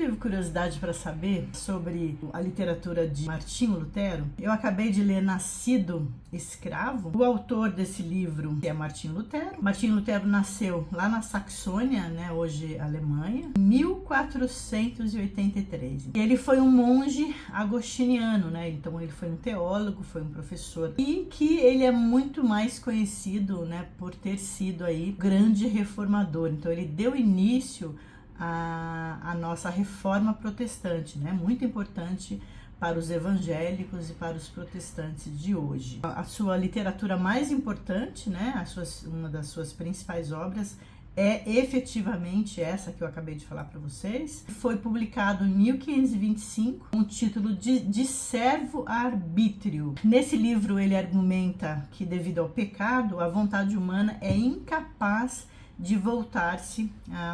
teve curiosidade para saber sobre a literatura de Martinho Lutero, eu acabei de ler Nascido Escravo. O autor desse livro é Martinho Lutero. Martinho Lutero nasceu lá na Saxônia, né, hoje Alemanha, em 1483. E ele foi um monge agostiniano, né? Então ele foi um teólogo, foi um professor, e que ele é muito mais conhecido, né, por ter sido aí grande reformador. Então ele deu início à nossa reforma protestante, né? Muito importante para os evangélicos e para os protestantes de hoje. A sua literatura mais importante, né, uma das suas principais obras é efetivamente essa que eu acabei de falar para vocês. Foi publicado em 1525 com o título de Servo Arbítrio. Nesse livro ele argumenta que devido ao pecado, a vontade humana é incapaz de voltar-se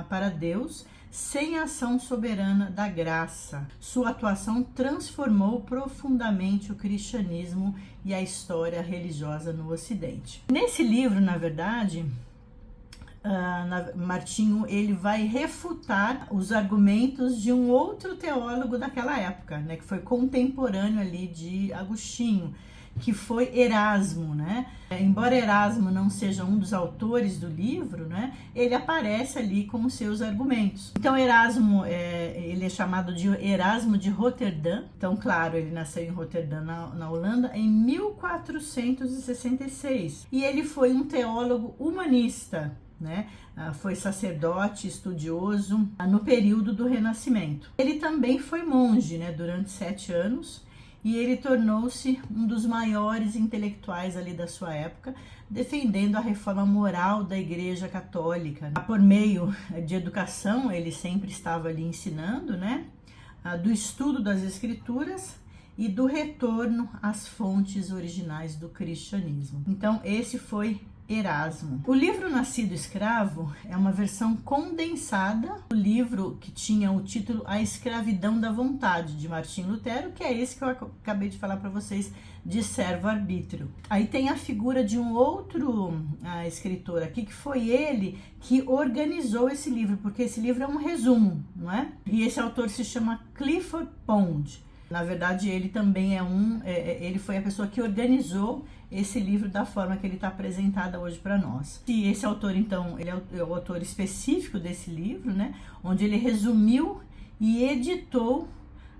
para Deus sem a ação soberana da graça. Sua atuação transformou profundamente o cristianismo e a história religiosa no Ocidente. Nesse livro, na verdade, Martinho ele vai refutar os argumentos de um outro teólogo daquela época, né, que foi contemporâneo ali de Agostinho, que foi Erasmo, né? Embora Erasmo não seja um dos autores do livro, né, ele aparece ali com os seus argumentos. Então Erasmo, ele é chamado de Erasmo de Roterdã. Então, claro, ele nasceu em Roterdã, na Holanda, em 1466. E ele foi um teólogo humanista, né? Foi sacerdote, estudioso no período do Renascimento. Ele também foi monge, né, durante 7 anos. E ele tornou-se um dos maiores intelectuais ali da sua época, defendendo a reforma moral da Igreja Católica. Por meio de educação, ele sempre estava ali ensinando, né, do estudo das Escrituras e do retorno às fontes originais do cristianismo. Então, esse foi Erasmo. O livro Nascido Escravo é uma versão condensada do livro que tinha o título A Escravidão da Vontade, de Martinho Lutero, que é esse que eu acabei de falar para vocês, de Servo Arbítrio. Aí tem a figura de um outro escritor aqui, que foi ele que organizou esse livro, porque esse livro é um resumo, não é? E esse autor se chama Clifford Pond. Na verdade, ele também ele foi a pessoa que organizou esse livro da forma que ele está apresentado hoje para nós. E esse autor, então, ele é o autor específico desse livro, né, onde ele resumiu e editou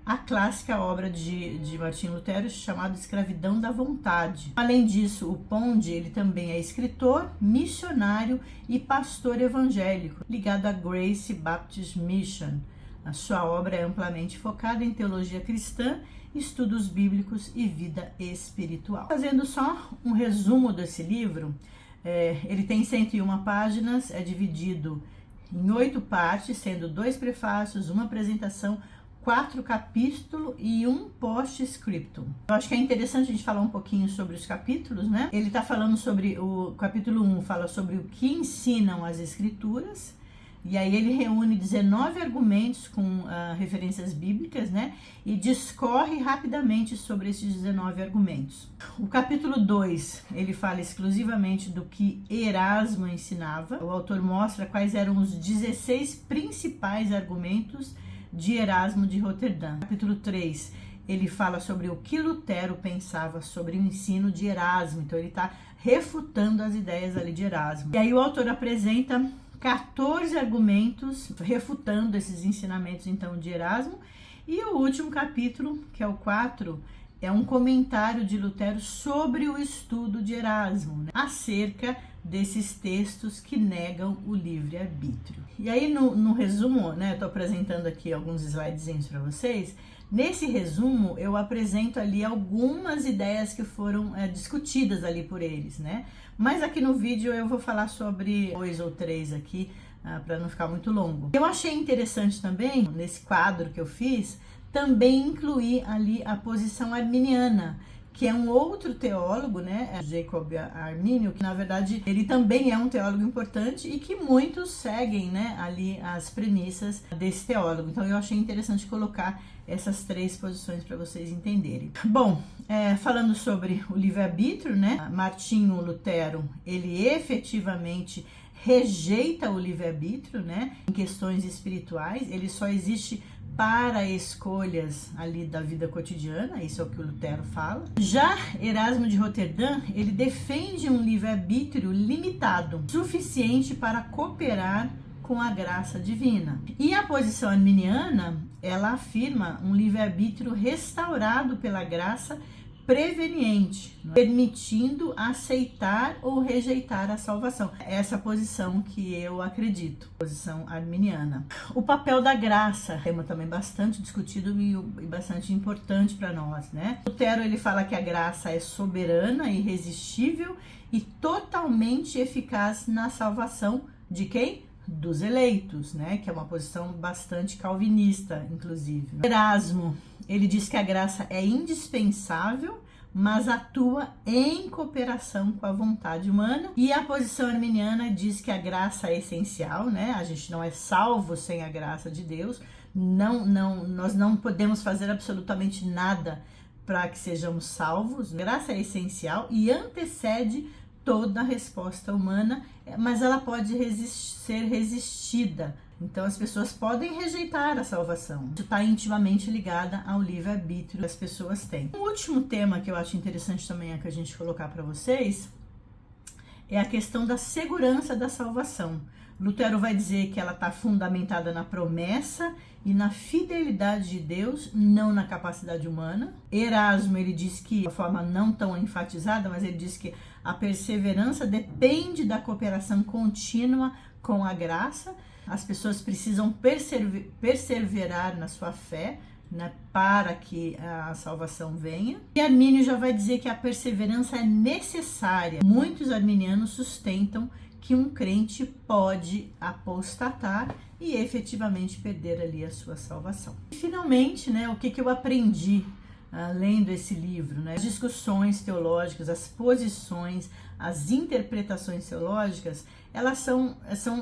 a clássica obra de Martinho Lutero, chamada Escravidão da Vontade. Além disso, o Pond, ele também é escritor, missionário e pastor evangélico, ligado à Grace Baptist Mission. A sua obra é amplamente focada em teologia cristã, estudos bíblicos e vida espiritual. Fazendo só um resumo desse livro, ele tem 101 páginas, é dividido em 8 partes, sendo 2 prefácios, uma apresentação, 4 capítulos e um post-scriptum. Eu acho que é interessante a gente falar um pouquinho sobre os capítulos, né? Ele está falando sobre o capítulo 1, fala sobre o que ensinam as escrituras. E aí ele reúne 19 argumentos com referências bíblicas, né? E discorre rapidamente sobre esses 19 argumentos. O capítulo 2, ele fala exclusivamente do que Erasmo ensinava. O autor mostra quais eram os 16 principais argumentos de Erasmo de Roterdã. Capítulo 3, ele fala sobre o que Lutero pensava sobre o ensino de Erasmo. Então ele está refutando as ideias ali de Erasmo. E aí o autor apresenta 14 argumentos refutando esses ensinamentos então de Erasmo, e o último capítulo, que é o 4, é um comentário de Lutero sobre o estudo de Erasmo, né, acerca desses textos que negam o livre-arbítrio. E aí no resumo, né, eu tô apresentando aqui alguns slidezinhos para vocês. Nesse resumo, eu apresento ali algumas ideias que foram discutidas ali por eles, né? Mas aqui no vídeo eu vou falar sobre 2 ou 3 aqui, para não ficar muito longo. Eu achei interessante também, nesse quadro que eu fiz, também incluir ali a posição arminiana, que é um outro teólogo, né, Jacob Arminio, que na verdade ele também é um teólogo importante e que muitos seguem, né, ali as premissas desse teólogo. Então eu achei interessante colocar essas 3 posições para vocês entenderem. Bom, falando sobre o livre-arbítrio, né, Martinho Lutero, ele efetivamente rejeita o livre-arbítrio, né, em questões espirituais. Ele só existe para escolhas ali da vida cotidiana, isso é o que o Lutero fala. Já Erasmo de Roterdã, ele defende um livre-arbítrio limitado, suficiente para cooperar com a graça divina. E a posição arminiana, ela afirma um livre-arbítrio restaurado pela graça preveniente, permitindo aceitar ou rejeitar a salvação. Essa é a posição que eu acredito, posição arminiana. O papel da graça, tema também bastante discutido e bastante importante para nós, né? Lutero, ele fala que a graça é soberana, irresistível e totalmente eficaz na salvação de quem? Dos eleitos, né? Que é uma posição bastante calvinista, inclusive. Erasmo, ele diz que a graça é indispensável, mas atua em cooperação com a vontade humana. E a posição arminiana diz que a graça é essencial, né? A gente não é salvo sem a graça de Deus. Nós não podemos fazer absolutamente nada para que sejamos salvos. A graça é essencial e antecede toda a resposta humana, mas ela pode ser resistida. Então as pessoas podem rejeitar a salvação. Isso está intimamente ligada ao livre-arbítrio que as pessoas têm. Um último tema que eu acho interessante também que a gente colocar para vocês é a questão da segurança da salvação. Lutero vai dizer que ela está fundamentada na promessa e na fidelidade de Deus, não na capacidade humana. Erasmo, ele diz que, de uma forma não tão enfatizada, mas ele diz que a perseverança depende da cooperação contínua com a graça. As pessoas precisam perseverar na sua fé, né, para que a salvação venha. E Armínio já vai dizer que a perseverança é necessária. Muitos arminianos sustentam que um crente pode apostatar e efetivamente perder ali a sua salvação. E finalmente, né, o que eu aprendi lendo esse livro, né? As discussões teológicas, as posições, as interpretações teológicas, elas são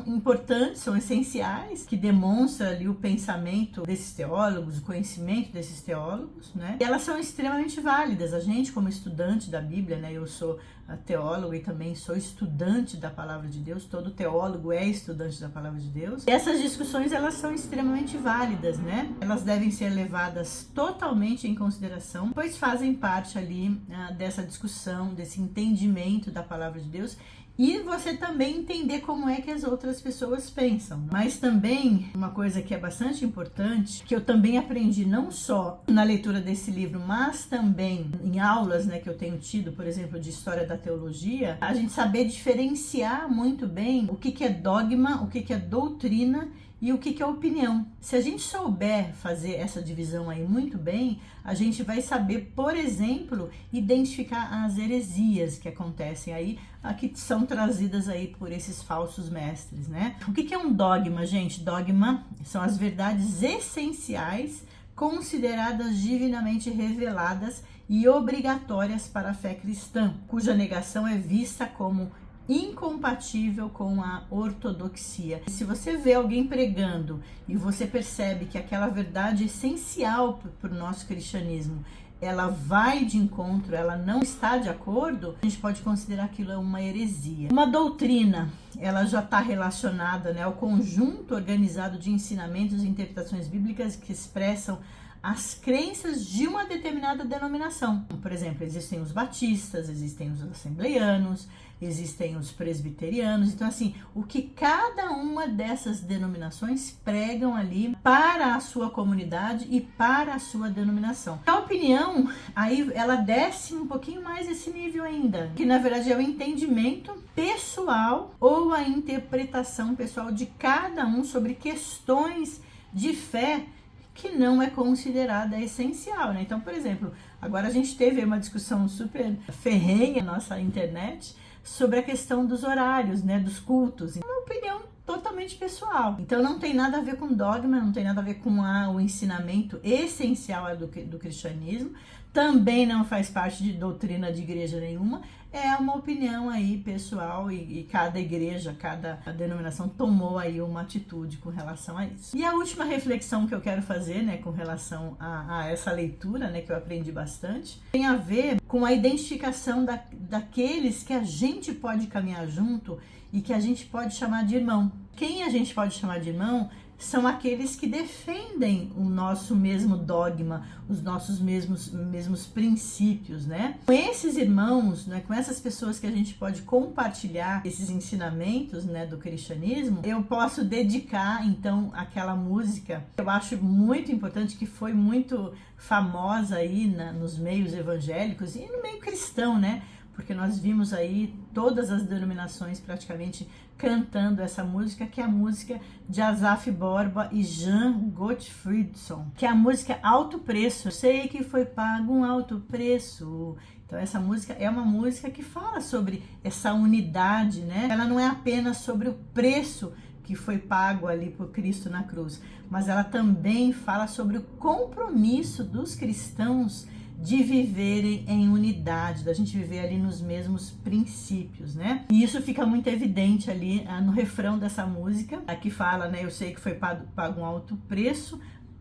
importantes, são essenciais, que demonstram ali o pensamento desses teólogos, o conhecimento desses teólogos, né? E elas são extremamente válidas. A gente, como estudante da Bíblia, né? Eu sou teólogo e também sou estudante da Palavra de Deus. Todo teólogo é estudante da Palavra de Deus. E essas discussões, elas são extremamente válidas, né? Elas devem ser levadas totalmente em consideração, pois fazem parte ali dessa discussão, desse entendimento da Palavra de Deus. E você também entender como é que as outras pessoas pensam. Mas também, uma coisa que é bastante importante, que eu também aprendi não só na leitura desse livro, mas também em aulas, né, que eu tenho tido, por exemplo, de História da Teologia, a gente saber diferenciar muito bem o que é dogma, o que é doutrina e o que é opinião. Se a gente souber fazer essa divisão aí muito bem, a gente vai saber, por exemplo, identificar as heresias que acontecem aí, que são trazidas aí por esses falsos mestres, né? O que é um dogma, gente? Dogma são as verdades essenciais consideradas divinamente reveladas e obrigatórias para a fé cristã, cuja negação é vista como incompatível com a ortodoxia. Se você vê alguém pregando e você percebe que aquela verdade essencial para o nosso cristianismo, ela vai de encontro, ela não está de acordo, a gente pode considerar aquilo uma heresia. Uma doutrina, ela já está relacionada, né, ao conjunto organizado de ensinamentos e interpretações bíblicas que expressam as crenças de uma determinada denominação. Por exemplo, existem os batistas, existem os assembleianos, existem os presbiterianos. Então, assim, o que cada uma dessas denominações pregam ali para a sua comunidade e para a sua denominação. A opinião, aí ela desce um pouquinho mais esse nível ainda, que na verdade é o entendimento pessoal ou a interpretação pessoal de cada um sobre questões de fé que não é considerada essencial, né? Então, por exemplo, agora a gente teve uma discussão super ferrenha na nossa internet sobre a questão dos horários, né, dos cultos. Uma opinião totalmente pessoal. Então, não tem nada a ver com dogma, não tem nada a ver com o ensinamento essencial do cristianismo. Também não faz parte de doutrina de igreja nenhuma. É uma opinião aí pessoal e cada igreja, cada denominação tomou aí uma atitude com relação a isso. E a última reflexão que eu quero fazer, né, com relação a essa leitura, né, que eu aprendi bastante, tem a ver com a identificação daqueles que a gente pode caminhar junto e que a gente pode chamar de irmão. Quem a gente pode chamar de irmão são aqueles que defendem o nosso mesmo dogma, os nossos mesmos princípios, né? Com esses irmãos, né, com essas pessoas que a gente pode compartilhar esses ensinamentos, né, do cristianismo, eu posso dedicar, então, aquela música que eu acho muito importante, que foi muito famosa aí nos meios evangélicos e no meio cristão, né? Porque nós vimos aí todas as denominações praticamente cantando essa música, que é a música de Asaf Borba e Jean Gottfriedson, que é a música Alto Preço. Eu sei que foi pago um alto preço. Então essa música é uma música que fala sobre essa unidade, né? Ela não é apenas sobre o preço que foi pago ali por Cristo na cruz, mas ela também fala sobre o compromisso dos cristãos de viverem em unidade, da gente viver ali nos mesmos princípios, né? E isso fica muito evidente ali no refrão dessa música, que fala, né? Eu sei que foi pago um alto preço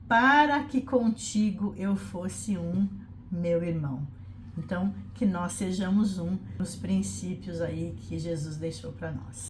para que contigo eu fosse um, meu irmão. Então, que nós sejamos um nos princípios aí que Jesus deixou para nós.